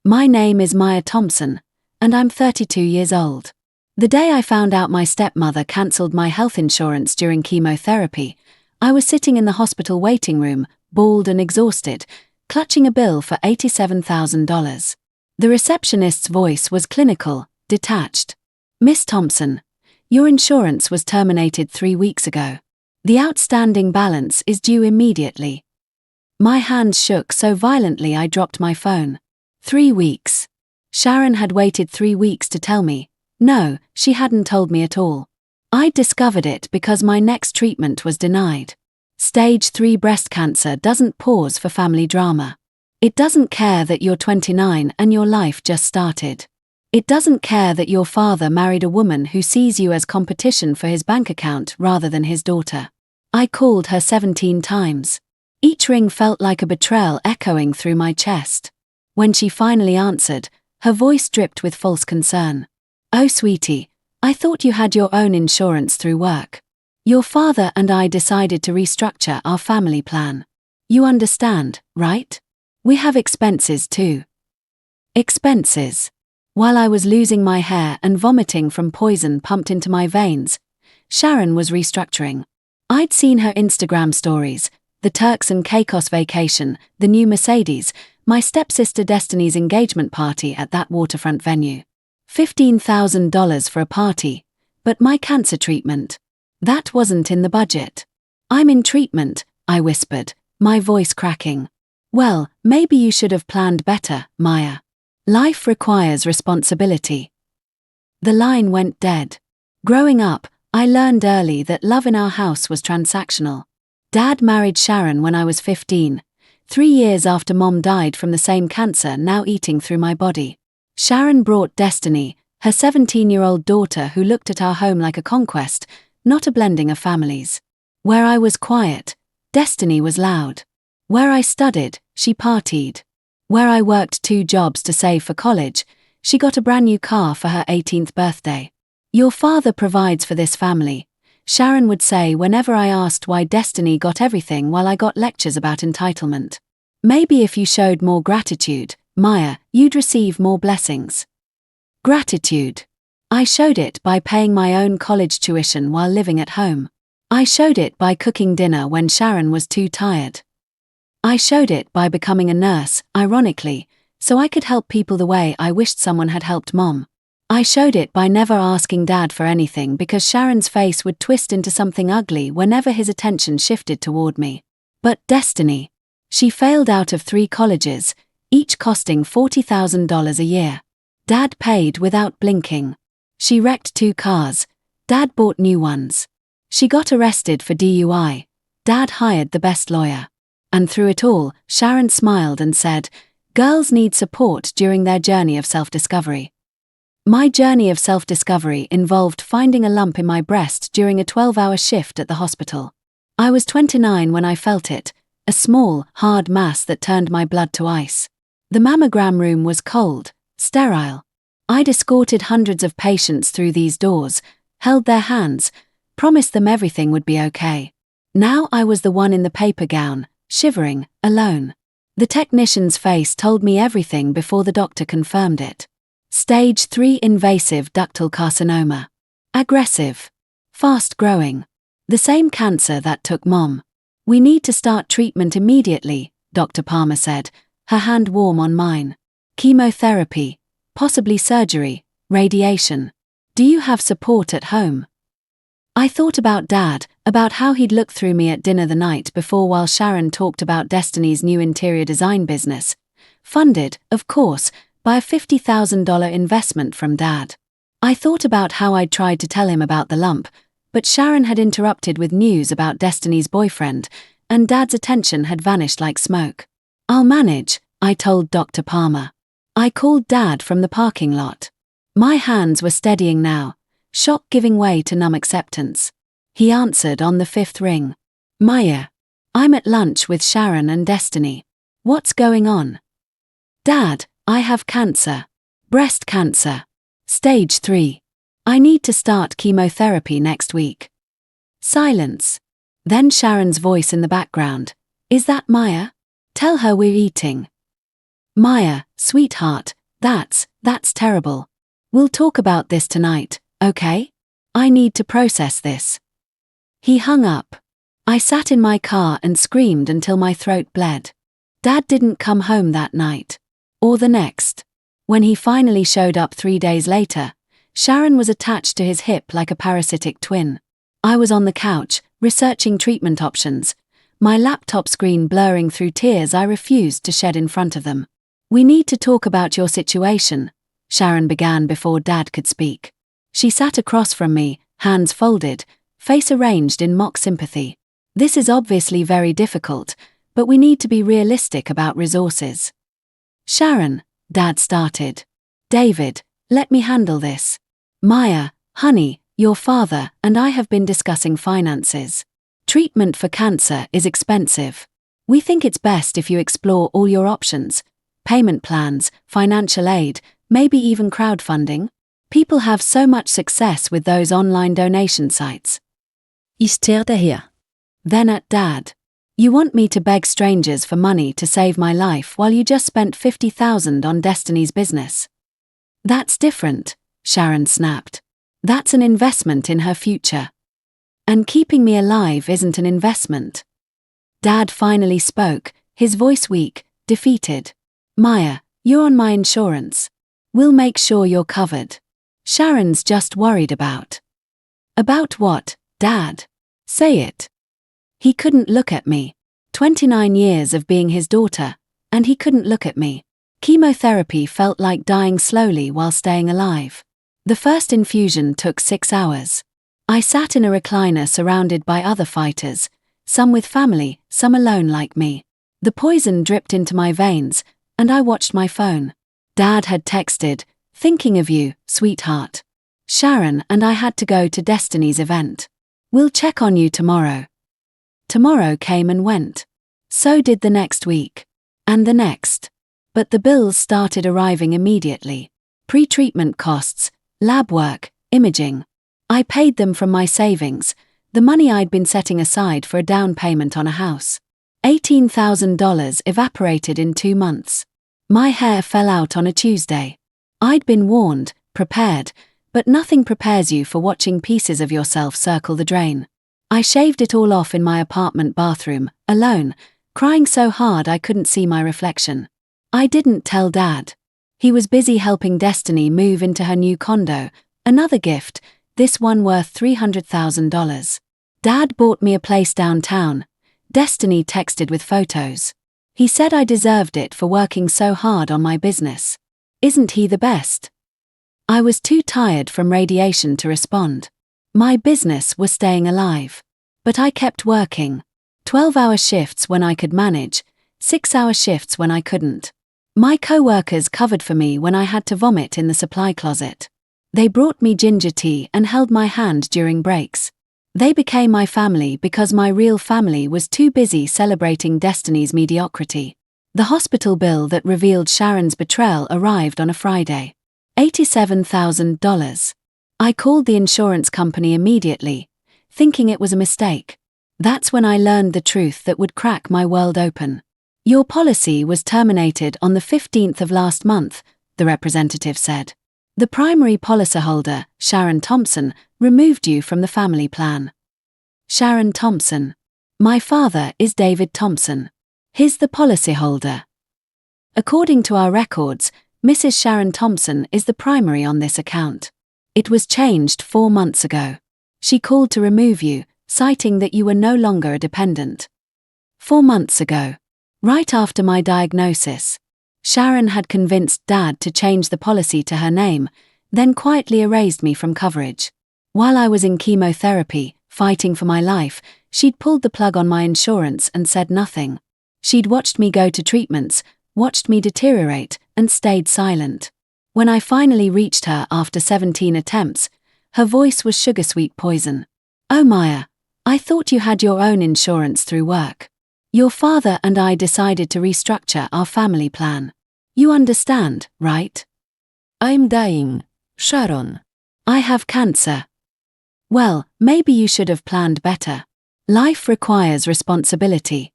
My name is Maya Thompson, and I'm 32 years old. The day I found out my stepmother cancelled my health insurance during chemotherapy, I was sitting in the hospital waiting room, bald and exhausted, clutching a bill for $87,000. The receptionist's voice was clinical, detached. "Miss Thompson, your insurance was terminated 3 weeks ago. The outstanding balance is due immediately." My hands shook so violently I dropped my phone. 3 weeks. Sharon had waited 3 weeks to tell me. No, she hadn't told me at all. I'd discovered it because my next treatment was denied. Stage 3 breast cancer doesn't pause for family drama. It doesn't care that you're 29 and your life just started. It doesn't care that your father married a woman who sees you as competition for his bank account rather than his daughter. I called her 17 times. Each ring felt like a betrayal echoing through my chest. When she finally answered, her voice dripped with false concern. "Oh sweetie, I thought you had your own insurance through work. Your father and I decided to restructure our family plan. You understand, right? We have expenses too." Expenses. While I was losing my hair and vomiting from poison pumped into my veins, Sharon was restructuring. I'd seen her Instagram stories, the Turks and Caicos vacation, the new Mercedes, my stepsister Destiny's engagement party at that waterfront venue. $15,000 for a party, but my cancer treatment. That wasn't in the budget. "I'm in treatment," I whispered, my voice cracking. "Well, maybe you should have planned better, Maya. Life requires responsibility." The line went dead. Growing up, I learned early that love in our house was transactional. Dad married Sharon when I was 15, 3 years after Mom died from the same cancer now eating through my body. Sharon brought Destiny, her 17-year-old daughter who looked at our home like a conquest, not a blending of families. Where I was quiet, Destiny was loud. Where I studied, she partied. Where I worked 2 jobs to save for college, she got a brand new car for her 18th birthday. "Your father provides for this family," Sharon would say whenever I asked why Destiny got everything while I got lectures about entitlement. "Maybe if you showed more gratitude, Maya, you'd receive more blessings." Gratitude. I showed it by paying my own college tuition while living at home. I showed it by cooking dinner when Sharon was too tired. I showed it by becoming a nurse, ironically, so I could help people the way I wished someone had helped Mom. I showed it by never asking Dad for anything because Sharon's face would twist into something ugly whenever his attention shifted toward me. But Destiny. She failed out of 3 colleges, each costing $40,000 a year. Dad paid without blinking. She wrecked 2 cars. Dad bought new ones. She got arrested for DUI. Dad hired the best lawyer. And through it all, Sharon smiled and said, "Girls need support during their journey of self-discovery." My journey of self-discovery involved finding a lump in my breast during a 12-hour shift at the hospital. I was 29 when I felt it, a small, hard mass that turned my blood to ice. The mammogram room was cold, sterile. I'd escorted hundreds of patients through these doors, held their hands, promised them everything would be okay. Now I was the one in the paper gown, shivering, alone. The technician's face told me everything before the doctor confirmed it. Stage 3 invasive ductal carcinoma. Aggressive. Fast-growing. The same cancer that took Mom. "We need to start treatment immediately," Dr. Palmer said, her hand warm on mine. "Chemotherapy, possibly surgery, radiation. Do you have support at home?" I thought about Dad, about how he'd looked through me at dinner the night before while Sharon talked about Destiny's new interior design business. Funded, of course, by a $50,000 investment from Dad. I thought about how I'd tried to tell him about the lump, but Sharon had interrupted with news about Destiny's boyfriend, and Dad's attention had vanished like smoke. "I'll manage," I told Dr. Palmer. I called Dad from the parking lot. My hands were steadying now, shock giving way to numb acceptance. He answered on the 5th ring. "Maya. I'm at lunch with Sharon and Destiny. What's going on?" "Dad, I have cancer. Breast cancer. Stage 3. I need to start chemotherapy next week." Silence. Then Sharon's voice in the background. "Is that Maya? Tell her we're eating." Maya, sweetheart, that's terrible. We'll talk about this tonight, okay? I need to process this. He hung up. I sat in my car and screamed until my throat bled. Dad didn't come home that night. Or the next. When he finally showed up 3 days later, Sharon was attached to his hip like a parasitic twin. I was on the couch, researching treatment options, my laptop screen blurring through tears I refused to shed in front of them. "We need to talk about your situation," Sharon began before Dad could speak. She sat across from me, hands folded, face arranged in mock sympathy. "This is obviously very difficult, but we need to be realistic about resources." "Sharon," Dad started. "David, let me handle this. Maya, honey, your father and I have been discussing finances. Treatment for cancer is expensive. We think it's best if you explore all your options, payment plans, financial aid, maybe even crowdfunding. People have so much success with those online donation sites." Ich stared her. Then at Dad. "You want me to beg strangers for money to save my life while you just spent $50,000 on Destiny's business?" "That's different," Sharon snapped. "That's an investment in her future. And keeping me alive isn't an investment." Dad finally spoke, his voice weak, defeated. "Maya, you're on my insurance. We'll make sure you're covered. Sharon's just worried about." "About what, Dad? Say it." He couldn't look at me. 29 years of being his daughter, and he couldn't look at me. Chemotherapy felt like dying slowly while staying alive. The first infusion took 6 hours. I sat in a recliner surrounded by other fighters, some with family, some alone like me. The poison dripped into my veins, and I watched my phone. Dad had texted, "Thinking of you, sweetheart. Sharon and I had to go to Destiny's event. We'll check on you tomorrow." Tomorrow came and went. So did the next week. And the next. But the bills started arriving immediately. Pre-treatment costs, lab work, imaging. I paid them from my savings, the money I'd been setting aside for a down payment on a house. $18,000 evaporated in 2 months. My hair fell out on a Tuesday. I'd been warned, prepared, but nothing prepares you for watching pieces of yourself circle the drain. I shaved it all off in my apartment bathroom, alone, crying so hard I couldn't see my reflection. I didn't tell Dad. He was busy helping Destiny move into her new condo, another gift, this one worth $300,000. Dad bought me a place downtown. Destiny texted with photos. He said I deserved it for working so hard on my business. Isn't he the best? I was too tired from radiation to respond. My business was staying alive. But I kept working. 12-hour shifts when I could manage, 6-hour shifts when I couldn't. My co-workers covered for me when I had to vomit in the supply closet. They brought me ginger tea and held my hand during breaks. They became my family because my real family was too busy celebrating Destiny's mediocrity. The hospital bill that revealed Sharon's betrayal arrived on a Friday. $87,000. I called the insurance company immediately, thinking it was a mistake. That's when I learned the truth that would crack my world open. "Your policy was terminated on the 15th of last month," the representative said. "The primary policyholder, Sharon Thompson, removed you from the family plan." Sharon Thompson. My father is David Thompson. He's the policyholder. According to our records, Mrs. Sharon Thompson is the primary on this account. It was changed 4 months ago. She called to remove you, citing that you were no longer a dependent. 4 months ago. Right after my diagnosis. Sharon had convinced Dad to change the policy to her name, then quietly erased me from coverage. While I was in chemotherapy, fighting for my life, she'd pulled the plug on my insurance and said nothing. She'd watched me go to treatments, watched me deteriorate, and stayed silent. When I finally reached her after 17 attempts, her voice was sugar-sweet poison. "Oh Maya, I thought you had your own insurance through work. Your father and I decided to restructure our family plan. You understand, right?" I'm dying, Sharon. "I have cancer." "Well, maybe you should have planned better. Life requires responsibility."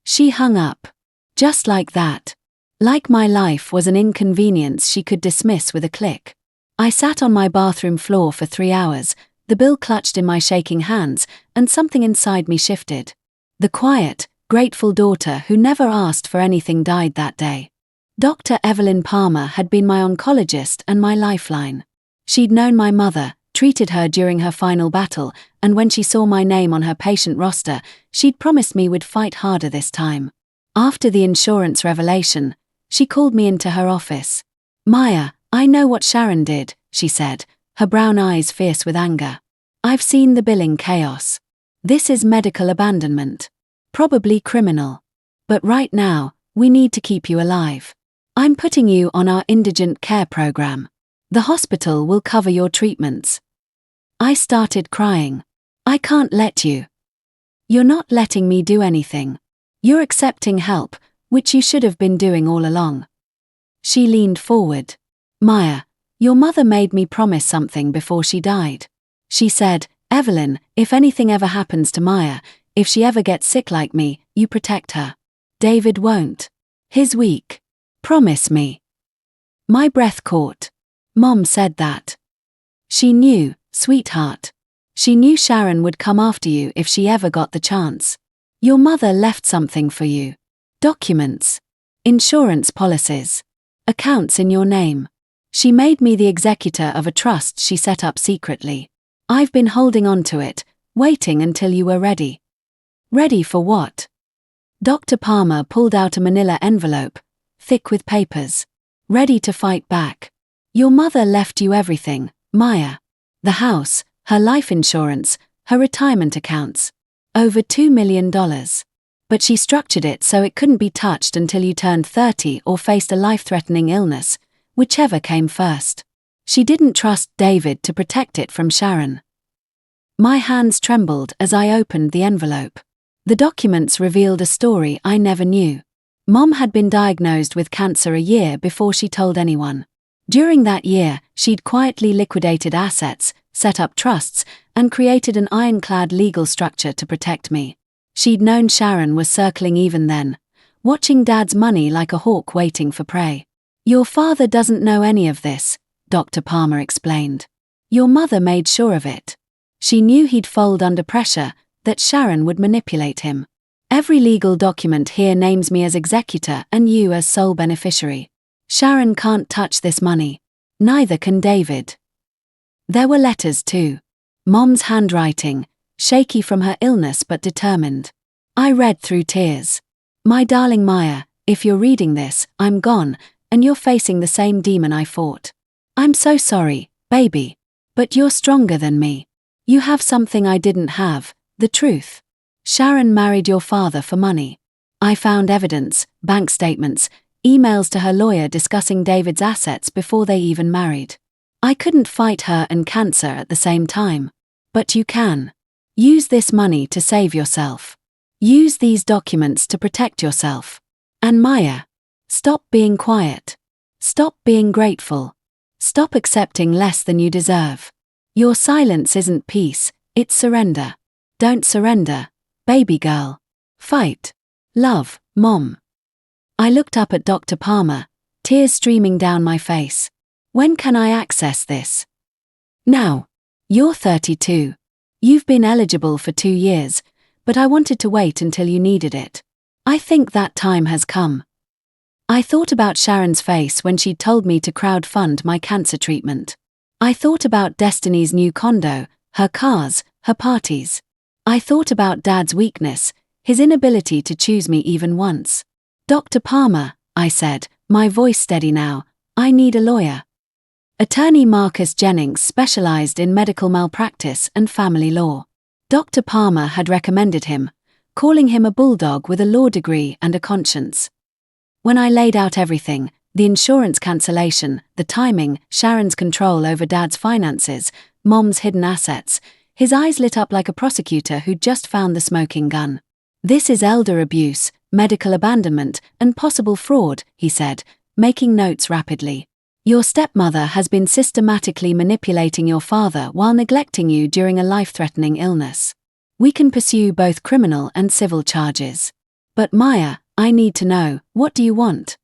She hung up. Just like that. Like my life was an inconvenience she could dismiss with a click. I sat on my bathroom floor for 3 hours, the bill clutched in my shaking hands, and something inside me shifted. The quiet, grateful daughter who never asked for anything died that day. Dr. Evelyn Palmer had been my oncologist and my lifeline. She'd known my mother, treated her during her final battle, and when she saw my name on her patient roster, she'd promised me we'd fight harder this time. After the insurance revelation, she called me into her office. "Maya, I know what Sharon did," she said, her brown eyes fierce with anger. "I've seen the billing chaos. This is medical abandonment. Probably criminal. But right now, we need to keep you alive. I'm putting you on our indigent care program. The hospital will cover your treatments." I started crying. "I can't let you. You're not letting me do anything. You're accepting help, which you should have been doing all along." She leaned forward. "Maya, your mother made me promise something before she died. She said, 'Evelyn, if anything ever happens to Maya, if she ever gets sick like me, you protect her. David won't. He's weak. Promise me.'" My breath caught. Mom said that. She knew, sweetheart. She knew Sharon would come after you if she ever got the chance. Your mother left something for you. Documents. Insurance policies. Accounts in your name. She made me the executor of a trust she set up secretly. I've been holding on to it, waiting until you were ready." "Ready for what?" Dr. Palmer pulled out a manila envelope, thick with papers. "Ready to fight back. Your mother left you everything, Maya. The house, her life insurance, her retirement accounts. Over $2 million. But she structured it so it couldn't be touched until you turned 30 or faced a life-threatening illness, whichever came first. She didn't trust David to protect it from Sharon." My hands trembled as I opened the envelope. The documents revealed a story I never knew. Mom had been diagnosed with cancer a year before she told anyone. During that year, she'd quietly liquidated assets, set up trusts, and created an ironclad legal structure to protect me. She'd known Sharon was circling even then, watching Dad's money like a hawk waiting for prey. "Your father doesn't know any of this," Dr. Palmer explained. "Your mother made sure of it. She knew he'd fold under pressure, that Sharon would manipulate him. Every legal document here names me as executor and you as sole beneficiary. Sharon can't touch this money. Neither can David." There were letters too. Mom's handwriting, shaky from her illness but determined. I read through tears. "My darling Maya, if you're reading this, I'm gone, and you're facing the same demon I fought. I'm so sorry, baby. But you're stronger than me. You have something I didn't have, the truth. Sharon married your father for money. I found evidence, bank statements, emails to her lawyer discussing David's assets before they even married. I couldn't fight her and cancer at the same time. But you can. Use this money to save yourself. Use these documents to protect yourself. And Maya, stop being quiet. Stop being grateful. Stop accepting less than you deserve. Your silence isn't peace, it's surrender. Don't surrender, baby girl. Fight. Love, Mom." I looked up at Dr. Palmer, tears streaming down my face. "When can I access this?" "Now. You're 32. You've been eligible for 2 years, but I wanted to wait until you needed it. I think that time has come." I thought about Sharon's face when she'd told me to crowdfund my cancer treatment. I thought about Destiny's new condo, her cars, her parties. I thought about Dad's weakness, his inability to choose me even once. "Dr. Palmer," I said, my voice steady now, "I need a lawyer." Attorney Marcus Jennings specialized in medical malpractice and family law. Dr. Palmer had recommended him, calling him a bulldog with a law degree and a conscience. When I laid out everything, the insurance cancellation, the timing, Sharon's control over Dad's finances, Mom's hidden assets, his eyes lit up like a prosecutor who'd just found the smoking gun. "This is elder abuse, medical abandonment, and possible fraud," he said, making notes rapidly. "Your stepmother has been systematically manipulating your father while neglecting you during a life-threatening illness. We can pursue both criminal and civil charges. But Maya, I need to know, what do you want?"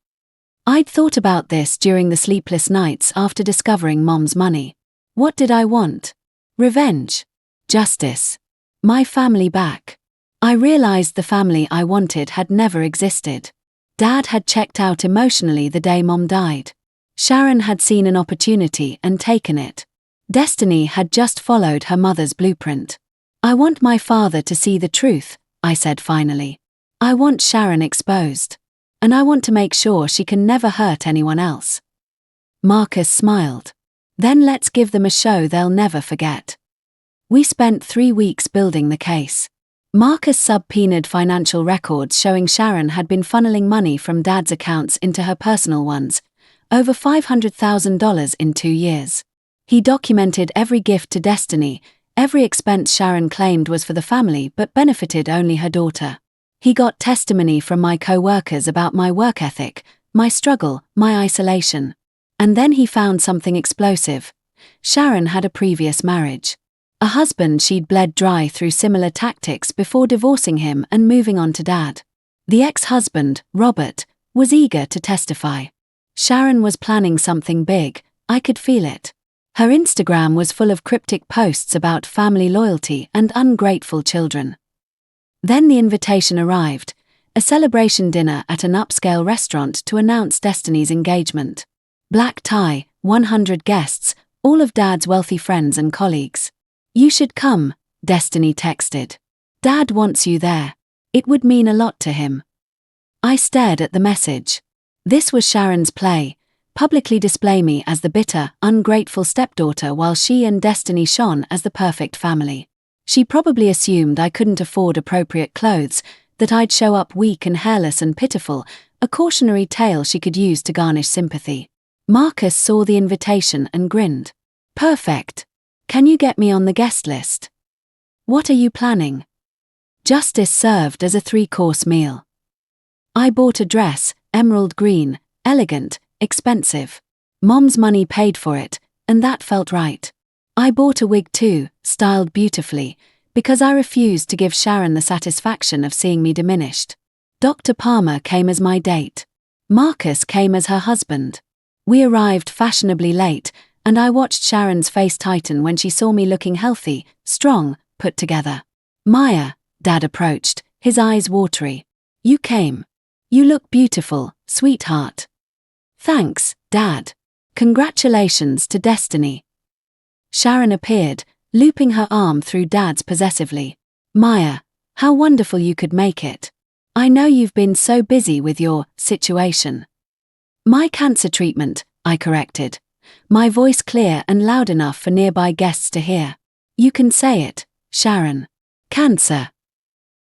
I'd thought about this during the sleepless nights after discovering Mom's money. What did I want? Revenge. Justice. My family back. I realized the family I wanted had never existed. Dad had checked out emotionally the day Mom died. Sharon had seen an opportunity and taken it. Destiny had just followed her mother's blueprint. I want my father to see the truth, I said finally. I want Sharon exposed. And I want to make sure she can never hurt anyone else. Marcus smiled. Then let's give them a show they'll never forget. We spent 3 weeks building the case. Marcus subpoenaed financial records showing Sharon had been funneling money from Dad's accounts into her personal ones, over $500,000 in 2 years. He documented every gift to Destiny, every expense Sharon claimed was for the family but benefited only her daughter. He got testimony from my co-workers about my work ethic, my struggle, my isolation. And then he found something explosive. Sharon had a previous marriage. A husband she'd bled dry through similar tactics before divorcing him and moving on to Dad. The ex-husband, Robert, was eager to testify. Sharon was planning something big, I could feel it. Her Instagram was full of cryptic posts about family loyalty and ungrateful children. Then the invitation arrived, a celebration dinner at an upscale restaurant to announce Destiny's engagement. Black tie, 100 guests, all of Dad's wealthy friends and colleagues. You should come, Destiny texted. Dad wants you there. It would mean a lot to him. I stared at the message. This was Sharon's play, publicly display me as the bitter, ungrateful stepdaughter while she and Destiny shone as the perfect family. She probably assumed I couldn't afford appropriate clothes, that I'd show up weak and hairless and pitiful, a cautionary tale she could use to garnish sympathy. Marcus saw the invitation and grinned. Perfect. Can you get me on the guest list? What are you planning? Justice served as a 3-course meal. I bought a dress, emerald green, elegant, expensive. Mom's money paid for it, and that felt right. I bought a wig too, styled beautifully, because I refused to give Sharon the satisfaction of seeing me diminished. Dr. Palmer came as my date. Marcus came as her husband. We arrived fashionably late, and I watched Sharon's face tighten when she saw me looking healthy, strong, put together. Maya, Dad approached, his eyes watery. You came. You look beautiful, sweetheart. Thanks, Dad. Congratulations to Destiny. Sharon appeared, looping her arm through Dad's possessively. Maya, how wonderful you could make it. I know you've been so busy with your situation. My cancer treatment, I corrected. My voice clear and loud enough for nearby guests to hear. You can say it, Sharon. Cancer.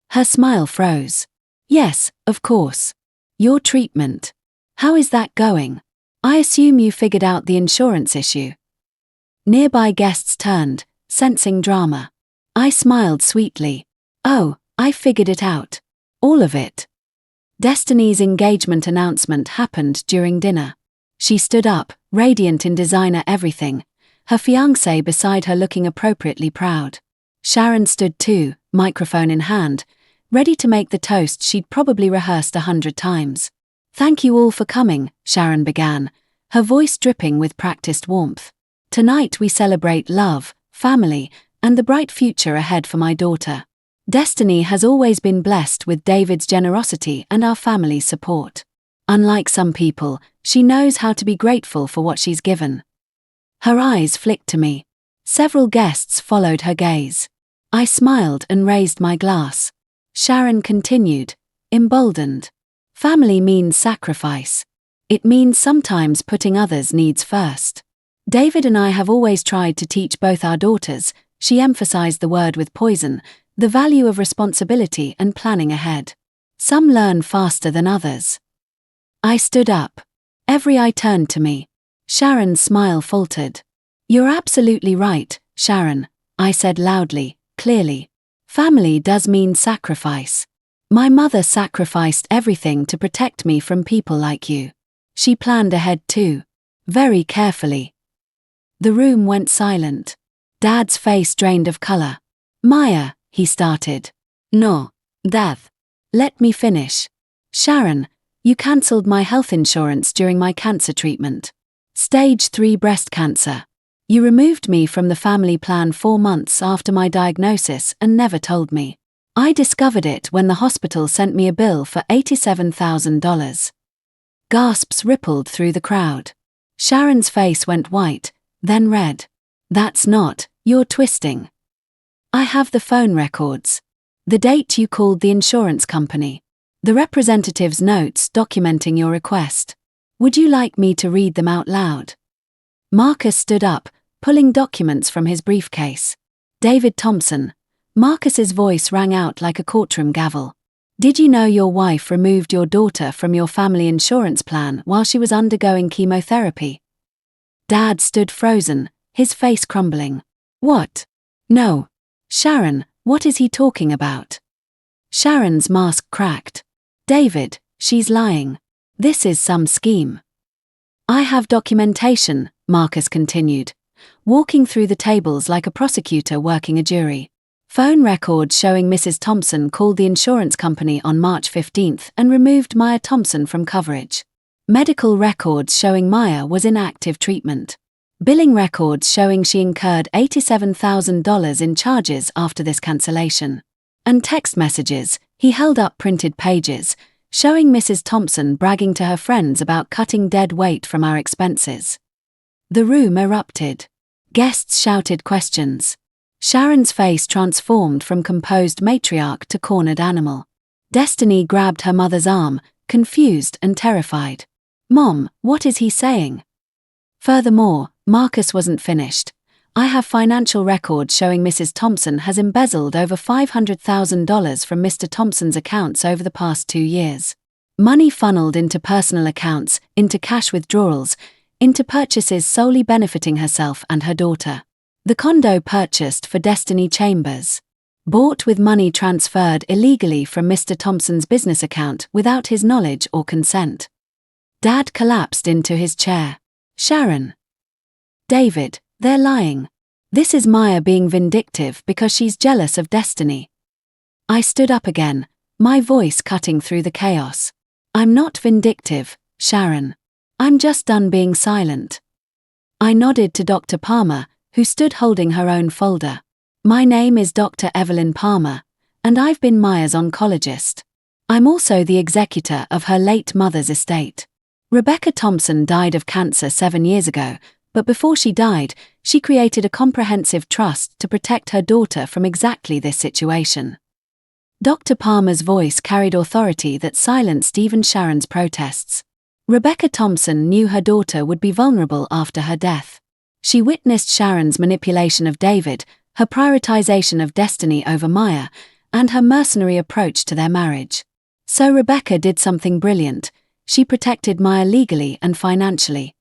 Her smile froze. Yes, of course. Your treatment. How is that going? I assume you figured out the insurance issue. Nearby guests turned, sensing drama. I smiled sweetly. Oh, I figured it out. All of it. Destiny's engagement announcement happened during dinner. She stood up, radiant in designer everything, her fiancé beside her looking appropriately proud. Sharon stood too, microphone in hand, ready to make the toast she'd probably rehearsed 100 times. Thank you all for coming, Sharon began, her voice dripping with practiced warmth. Tonight we celebrate love, family, and the bright future ahead for my daughter. Destiny has always been blessed with David's generosity and our family's support. Unlike some people, she knows how to be grateful for what she's given. Her eyes flicked to me. Several guests followed her gaze. I smiled and raised my glass. Sharon continued, emboldened. Family means sacrifice. It means sometimes putting others' needs first. David and I have always tried to teach both our daughters, she emphasized the word with poison, the value of responsibility and planning ahead. Some learn faster than others. I stood up. Every eye turned to me. Sharon's smile faltered. You're absolutely right, Sharon, I said loudly, clearly. Family does mean sacrifice. My mother sacrificed everything to protect me from people like you. She planned ahead too. Very carefully. The room went silent. Dad's face drained of color. Maya, he started. No, Dad. Let me finish. Sharon, You cancelled my health insurance during my cancer treatment. Stage 3 breast cancer. You removed me from the family plan 4 months after my diagnosis and never told me. I discovered it when the hospital sent me a bill for $87,000. Gasps rippled through the crowd. Sharon's face went white, then red. That's not, you're twisting. I have the phone records. The date you called the insurance company. The representative's notes documenting your request. Would you like me to read them out loud? Marcus stood up, pulling documents from his briefcase. David Thompson. Marcus's voice rang out like a courtroom gavel. Did you know your wife removed your daughter from your family insurance plan while she was undergoing chemotherapy? Dad stood frozen, his face crumbling. What? No. Sharon, what is he talking about? Sharon's mask cracked. David, she's lying. This is some scheme. I have documentation, Marcus continued, walking through the tables like a prosecutor working a jury. Phone records showing Mrs. Thompson called the insurance company on March 15th and removed Maya Thompson from coverage. Medical records showing Maya was in active treatment. Billing records showing she incurred $87,000 in charges after this cancellation. And text messages, he held up printed pages, showing Mrs. Thompson bragging to her friends about cutting dead weight from our expenses. The room erupted. Guests shouted questions. Sharon's face transformed from composed matriarch to cornered animal. Destiny grabbed her mother's arm, confused and terrified. Mom, what is he saying? Furthermore, Marcus wasn't finished. I have financial records showing Mrs. Thompson has embezzled over $500,000 from Mr. Thompson's accounts over the past 2 years. Money funneled into personal accounts, into cash withdrawals, into purchases solely benefiting herself and her daughter. The condo purchased for Destiny Chambers. Bought with money transferred illegally from Mr. Thompson's business account without his knowledge or consent. Dad collapsed into his chair. Sharon. David, they're lying. This is Maya being vindictive because she's jealous of Destiny. I stood up again, my voice cutting through the chaos. I'm not vindictive, Sharon. I'm just done being silent. I nodded to Dr. Palmer, who stood holding her own folder. My name is Dr. Evelyn Palmer, and I've been Maya's oncologist. I'm also the executor of her late mother's estate. Rebecca Thompson died of cancer 7 years ago, but before she died, she created a comprehensive trust to protect her daughter from exactly this situation. Dr. Palmer's voice carried authority that silenced even Sharon's protests. Rebecca Thompson knew her daughter would be vulnerable after her death. She witnessed Sharon's manipulation of David, her prioritization of Destiny over Maya, and her mercenary approach to their marriage. So Rebecca did something brilliant. She protected Maya legally and financially.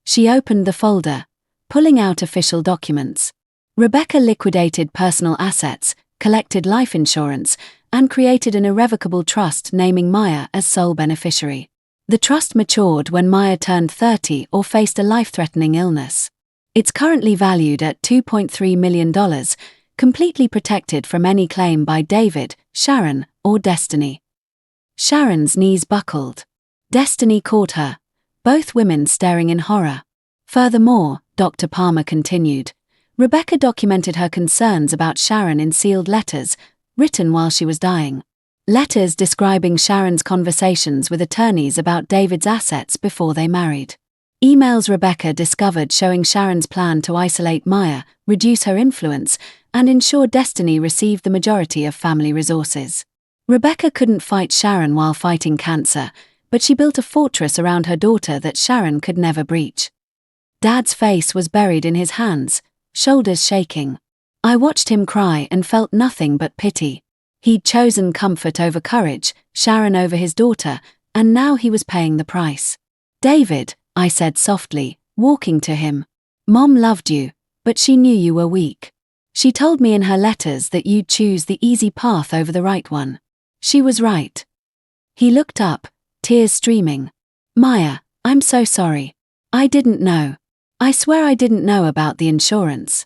She opened the folder, pulling out official documents. Rebecca liquidated personal assets, collected life insurance, and created an irrevocable trust naming Maya as sole beneficiary. The trust matured when Maya turned 30 or faced a life-threatening illness. It's currently valued at $2.3 million, completely protected from any claim by David, Sharon, or Destiny. Sharon's knees buckled. Destiny caught her, both women staring in horror. Furthermore, Dr. Palmer continued, Rebecca documented her concerns about Sharon in sealed letters, written while she was dying. Letters describing Sharon's conversations with attorneys about David's assets before they married. Emails Rebecca discovered showing Sharon's plan to isolate Maya, reduce her influence, and ensure Destiny received the majority of family resources. Rebecca couldn't fight Sharon while fighting cancer, but she built a fortress around her daughter that Sharon could never breach. Dad's face was buried in his hands, shoulders shaking. I watched him cry and felt nothing but pity. He'd chosen comfort over courage, Sharon over his daughter, and now he was paying the price. David, I said softly, walking to him. Mom loved you, but she knew you were weak. She told me in her letters that you'd choose the easy path over the right one. She was right. He looked up, tears streaming. Maya, I'm so sorry. I didn't know. I swear I didn't know about the insurance.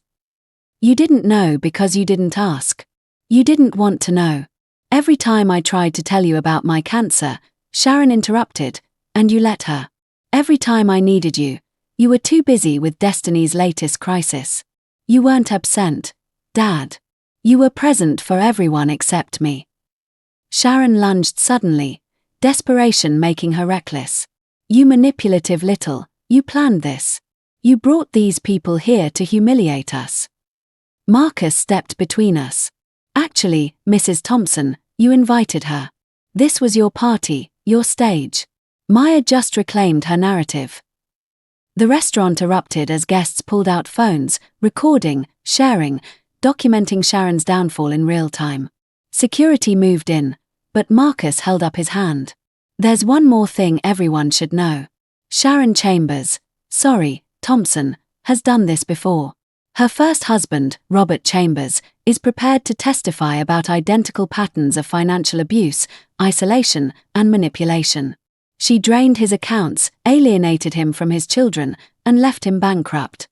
You didn't know because you didn't ask. You didn't want to know. Every time I tried to tell you about my cancer, Sharon interrupted, and you let her. Every time I needed you, you were too busy with Destiny's latest crisis. You weren't absent, Dad. You were present for everyone except me. Sharon lunged suddenly, desperation making her reckless. You manipulative little, you planned this. You brought these people here to humiliate us. Marcus stepped between us. Actually, Mrs. Thompson, you invited her. This was your party, your stage. Maya just reclaimed her narrative. The restaurant erupted as guests pulled out phones, recording, sharing, documenting Sharon's downfall in real time. Security moved in, but Marcus held up his hand. There's one more thing everyone should know. Sharon Chambers, Thompson, has done this before. Her first husband, Robert Chambers, is prepared to testify about identical patterns of financial abuse, isolation, and manipulation. She drained his accounts, alienated him from his children, and left him bankrupt.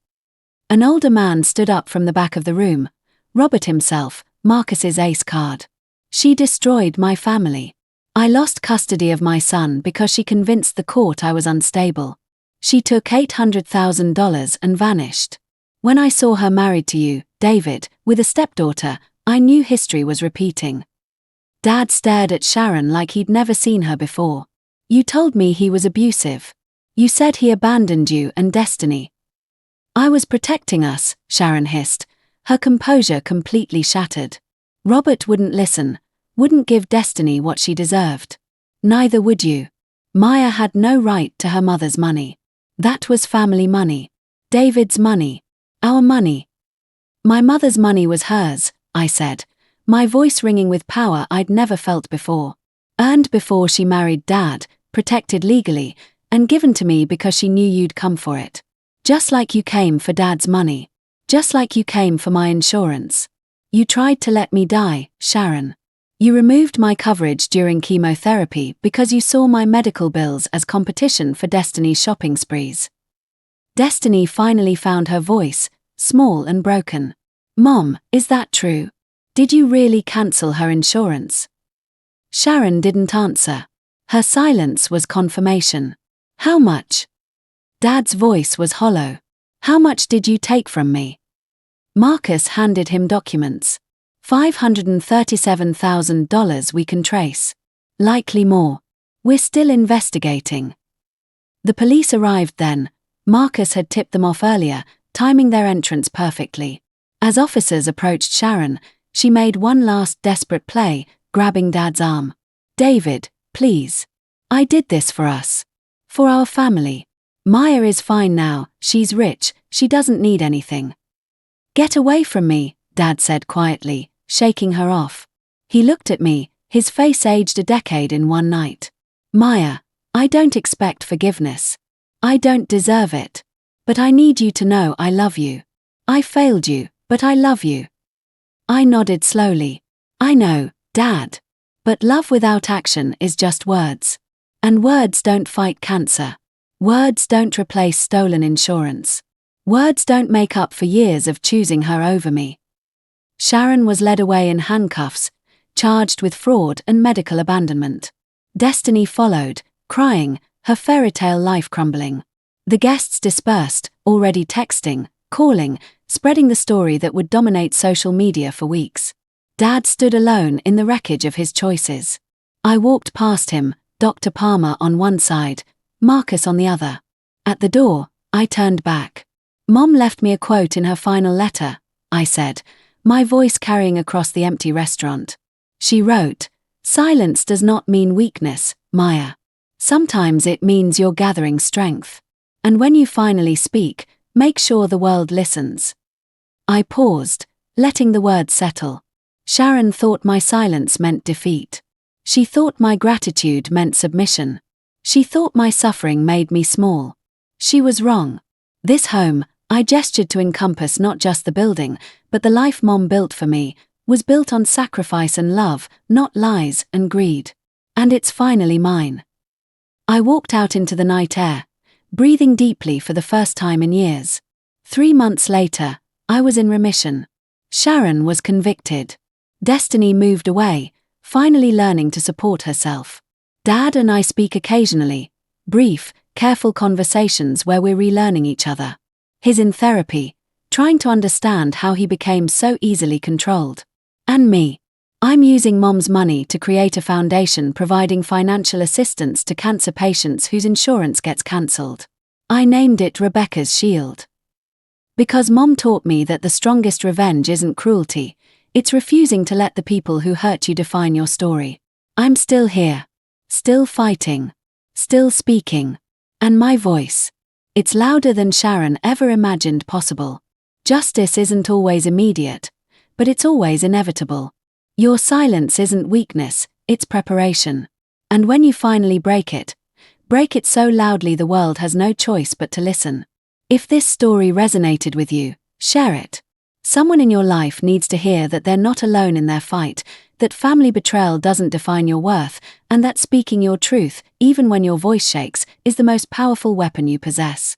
An older man stood up from the back of the room. Robert himself, Marcus's ace card. She destroyed my family. I lost custody of my son because she convinced the court I was unstable. She took $800,000 and vanished. When I saw her married to you, David, with a stepdaughter, I knew history was repeating. Dad stared at Sharon like he'd never seen her before. You told me he was abusive. You said he abandoned you and Destiny. I was protecting us, Sharon hissed, her composure completely shattered. Robert wouldn't listen, wouldn't give Destiny what she deserved. Neither would you. Maya had no right to her mother's money. That was family money. David's money. Our money. My mother's money was hers, I said, my voice ringing with power I'd never felt before. Earned before she married Dad, protected legally, and given to me because she knew you'd come for it. Just like you came for Dad's money. Just like you came for my insurance. You tried to let me die, Sharon. You removed my coverage during chemotherapy because you saw my medical bills as competition for Destiny's shopping sprees. Destiny finally found her voice, small and broken. Mom, is that true? Did you really cancel her insurance? Sharon didn't answer. Her silence was confirmation. How much? Dad's voice was hollow. How much did you take from me? Marcus handed him documents. $537,000 we can trace. Likely more. We're still investigating. The police arrived then. Marcus had tipped them off earlier, timing their entrance perfectly. As officers approached Sharon, she made one last desperate play, grabbing Dad's arm. David, please. I did this for us. For our family. Maya is fine now, she's rich, she doesn't need anything. Get away from me, Dad said quietly, shaking her off. He looked at me, his face aged a decade in one night. Maya, I don't expect forgiveness. I don't deserve it. But I need you to know I love you. I failed you, but I love you. I nodded slowly. I know, Dad. But love without action is just words. And words don't fight cancer. Words don't replace stolen insurance. Words don't make up for years of choosing her over me. Sharon was led away in handcuffs, charged with fraud and medical abandonment. Destiny followed, crying, her fairy tale life crumbling. The guests dispersed, already texting, calling, spreading the story that would dominate social media for weeks. Dad stood alone in the wreckage of his choices. I walked past him, Dr. Palmer on one side, Marcus on the other. At the door, I turned back. Mom left me a quote in her final letter, I said, my voice carrying across the empty restaurant. She wrote, silence does not mean weakness, Maya. Sometimes it means you're gathering strength. And when you finally speak, make sure the world listens. I paused, letting the words settle. Sharon thought my silence meant defeat. She thought my gratitude meant submission. She thought my suffering made me small. She was wrong. This home, I gestured to encompass not just the building, but the life Mom built for me, was built on sacrifice and love, not lies and greed. And it's finally mine. I walked out into the night air, breathing deeply for the first time in years. 3 months later, I was in remission. Sharon was convicted. Destiny moved away, finally learning to support herself. Dad and I speak occasionally, brief, careful conversations where we're relearning each other. He's in therapy, trying to understand how he became so easily controlled. And me. I'm using Mom's money to create a foundation providing financial assistance to cancer patients whose insurance gets cancelled. I named it Rebecca's Shield. Because Mom taught me that the strongest revenge isn't cruelty, it's refusing to let the people who hurt you define your story. I'm still here. Still fighting. Still speaking. And my voice. It's louder than Sharon ever imagined possible. Justice isn't always immediate, but it's always inevitable. Your silence isn't weakness, it's preparation. And when you finally break it so loudly the world has no choice but to listen. If this story resonated with you, share it. Someone in your life needs to hear that they're not alone in their fight, that family betrayal doesn't define your worth, and that speaking your truth, even when your voice shakes, is the most powerful weapon you possess.